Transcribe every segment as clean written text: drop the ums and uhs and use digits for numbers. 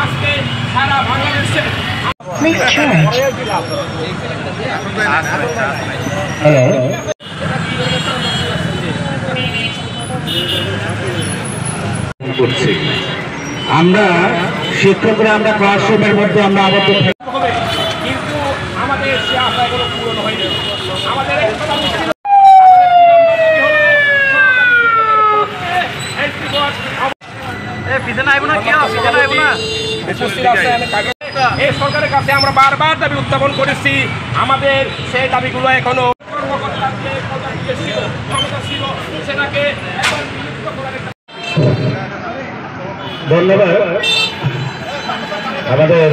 আজকে সারা বাংলাদেশে আমরা শিক্ষকরা আমরা ক্লাসরুমের মধ্যে আমরা আবদ্ধ হবে, কিন্তু আমাদের সে আশা এখনো পূরণ হয়নি। আমাদের এই সরকারের কাছে আমরা বারবার দাবি উত্থাপন করেছি। আমাদের সেই দাবিগুলো এখনো সেটাকে ধন্যবাদ। আমাদের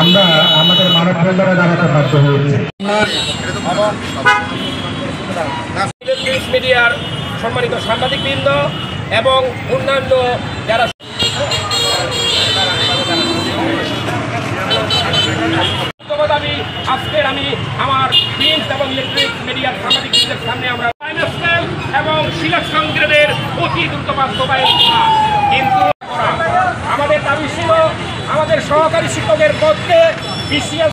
আমরা আমাদের মানববন্ধনে দাঁড়াতে বাধ্য হয়েছি। মিডিয়ার সম্মানিত সাংবাদিকবৃন্দ এবং অন্যান্য যারা দাবি আজকের আমি আমার প্রিন্ট এবং ইলেকট্রিক মিডিয়ার সাংবাদিকদের সামনে আমরা এবং সিলেট সংগ্রেডের অতি দ্রুত বাস্তবায়ন, কিন্তু আমাদের দাবি ছিল আমাদের সহকারী শিক্ষকের পক্ষে বিসিএস